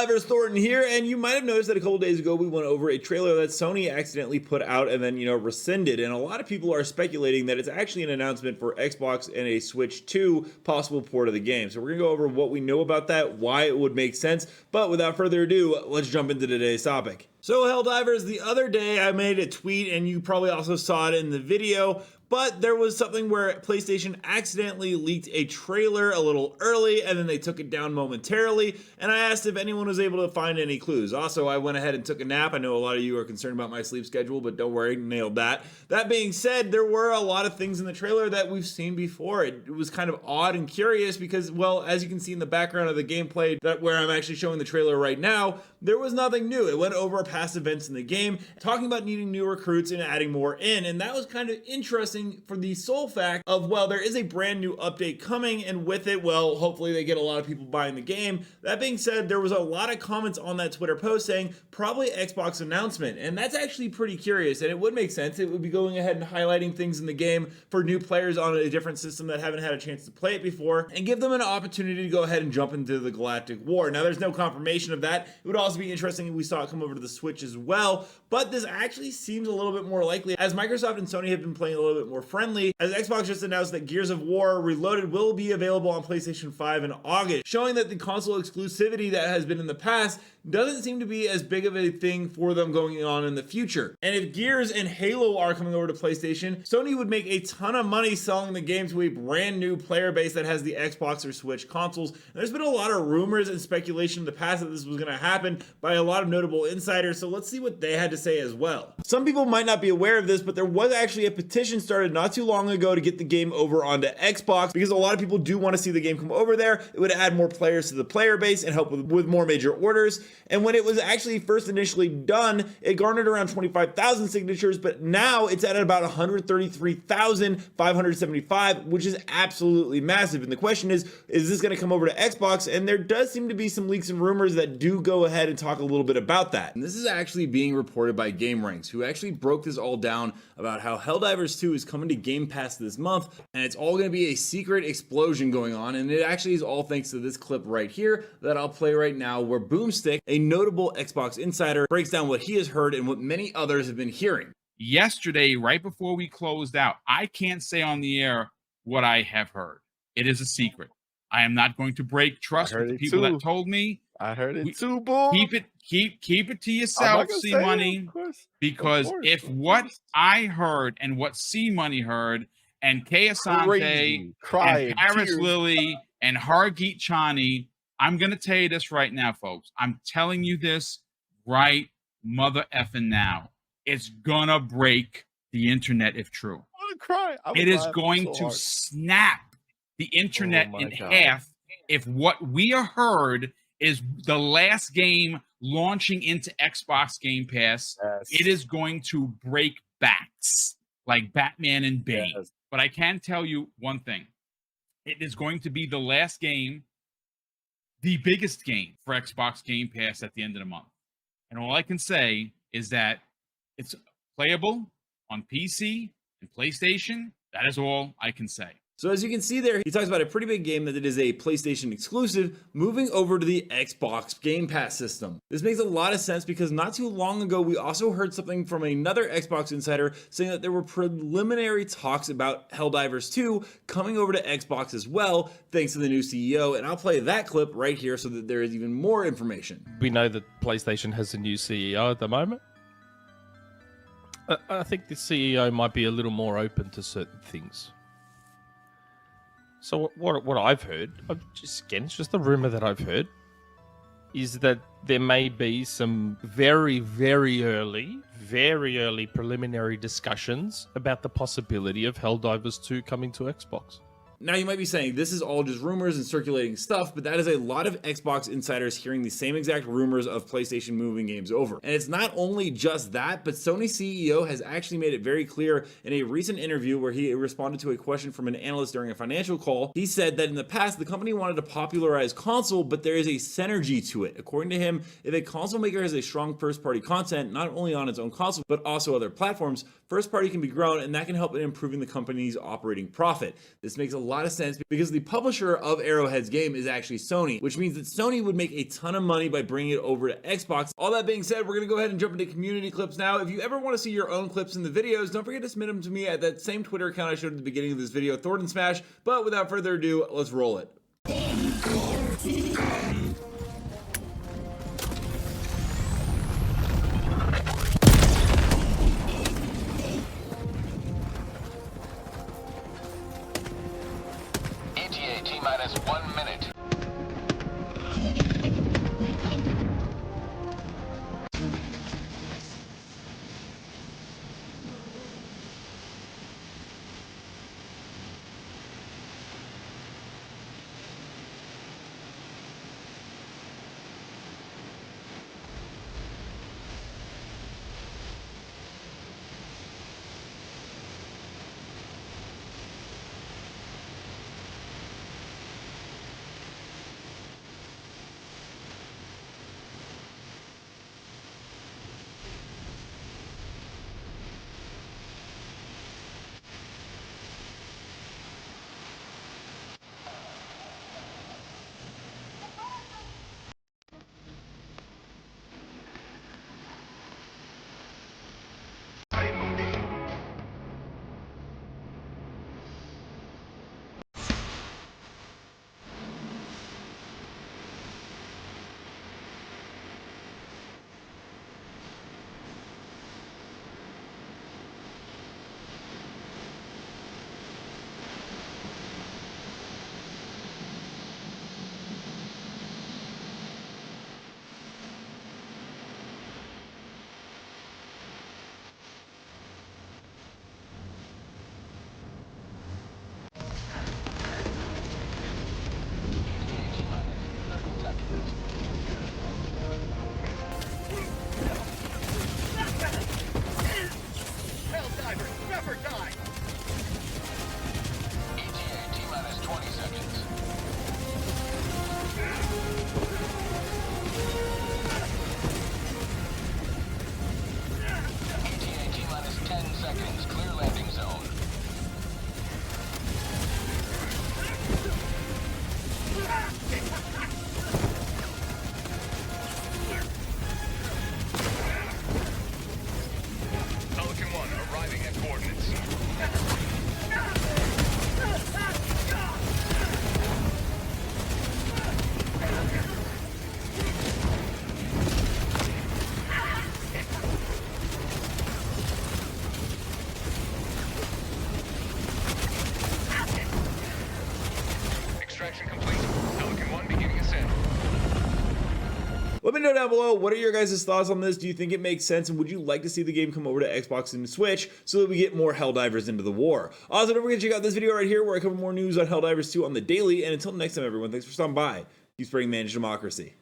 Helldivers, Thornton here, and you might have noticed that a couple days ago we went over a trailer that Sony accidentally put out and then, rescinded, and a lot of people are speculating that it's actually an announcement for Xbox and a Switch 2 possible port of the game. So we're gonna go over what we know about that, why it would make sense, but without further ado, let's jump into today's topic. So Helldivers, the other day I made a tweet, and you probably also saw it in the video, but there was something where PlayStation accidentally leaked a trailer a little early and then they took it down momentarily, and I asked if anyone was able to find any clues. Also, I went ahead and took a nap. I know a lot of you are concerned about my sleep schedule, but don't worry, nailed that. That being said, there were a lot of things in the trailer that we've seen before. It was kind of odd and curious because, well, as you can see in the background of the gameplay where I'm actually showing the trailer right now, there was nothing new. It went over past events in the game, talking about needing new recruits and adding more in, and that was kind of interesting for the sole fact of, well, there is a brand new update coming, and with it, well, hopefully they get a lot of people buying the game. That being said, there was a lot of comments on that Twitter post saying probably Xbox announcement, and that's actually pretty curious, and it would make sense. It would be going ahead and highlighting things in the game for new players on a different system that haven't had a chance to play it before, and give them an opportunity to go ahead and jump into the Galactic War. Now, there's no confirmation of that. It would also be interesting if we saw it come over to the Switch as well, but this actually seems a little bit more likely, as Microsoft and Sony have been playing a little bit more friendly, as Xbox just announced that Gears of War Reloaded will be available on PlayStation 5 in August, showing that the console exclusivity that has been in the past doesn't seem to be as big of a thing for them going on in the future. And if Gears and Halo are coming over to PlayStation, Sony would make a ton of money selling the game to a brand new player base that has the Xbox or Switch consoles. And there's been a lot of rumors and speculation in the past that this was going to happen by a lot of notable insiders, so let's see what they had to say as well. Some people might not be aware of this, but there was actually a petition started not too long ago to get the game over onto Xbox, because a lot of people do want to see the game come over there. It would add more players to the player base and help with more major orders. And when it was actually first initially done, it garnered around 25,000 signatures, but now it's at about 133,575, which is absolutely massive. And the question is this going to come over to Xbox? And there does seem to be some leaks and rumors that do go ahead and talk a little bit about that. And this is actually being reported by Gamerant, who actually broke this all down about how Helldivers 2 is coming to Game Pass this month, and it's all going to be a secret explosion going on, and it actually is all thanks to this clip right here that I'll play right now, where Boomstick, a notable Xbox insider, breaks down what he has heard and what many others have been hearing. Yesterday, right before we closed out, I can't say on the air what I have heard. It is a secret. I am not going to break trust with the people that told me. I heard it too, boy. Keep it to yourself, C Money. Because if what I heard and what C Money heard, and Kay Asante, and Paris Lily, and Hargeet Chani, I'm gonna tell you this right now, folks. I'm telling you this right mother effing now. It's gonna break the internet if true. I'm gonna cry. It is going to snap the internet in half if what we heard is the last game launching into Xbox Game Pass. Yes. It is going to break backs like Batman and Bane. Yes. But I can tell you one thing. It is going to be the last game, the biggest game for Xbox Game Pass at the end of the month. And all I can say is that it's playable on PC and PlayStation. That is all I can say. So as you can see there, he talks about a pretty big game that it is a PlayStation exclusive moving over to the Xbox Game Pass system. This makes a lot of sense because not too long ago, we also heard something from another Xbox insider saying that there were preliminary talks about Helldivers 2 coming over to Xbox as well, thanks to the new CEO. And I'll play that clip right here so that there is even more information. We know that PlayStation has a new CEO at the moment. I think the CEO might be a little more open to certain things. So what I've heard, it's just a rumor that I've heard, is that there may be some very, very early preliminary discussions about the possibility of Helldivers 2 coming to Xbox. Now you might be saying this is all just rumors and circulating stuff, but that is a lot of Xbox insiders hearing the same exact rumors of PlayStation moving games over. And it's not only just that, but Sony CEO has actually made it very clear in a recent interview where he responded to a question from an analyst during a financial call. He said that in the past, the company wanted to popularize console, but there is a synergy to it. According to him, if a console maker has a strong first-party content, not only on its own console, but also other platforms, first-party can be grown, and that can help in improving the company's operating profit. This makes a lot lot of sense because the publisher of Arrowhead's game is actually Sony, which means that Sony would make a ton of money by bringing it over to Xbox. All that being said, we're gonna go ahead and jump into community clips now. If you ever want to see your own clips in the videos, don't forget to submit them to me at that same Twitter account I showed at the beginning of this video, Thornton Smash. But without further ado, let's roll it. ETA T-minus 1 minute. Helldivers, never die! ETA T-minus 20 seconds. ETA T-minus 10 seconds. Clear landing zone. Pelican 1 arriving at coordinates. Extraction complete. Pelican 1 beginning ascent. Let me know down below, what are your guys' thoughts on this? Do you think it makes sense, and would you like to see the game come over to Xbox and Switch so that we get more Helldivers into the war? Also, don't forget to check out this video right here where I cover more news on Helldivers 2 on the daily, and until next time everyone, thanks for stopping by. Keep spreading managed democracy.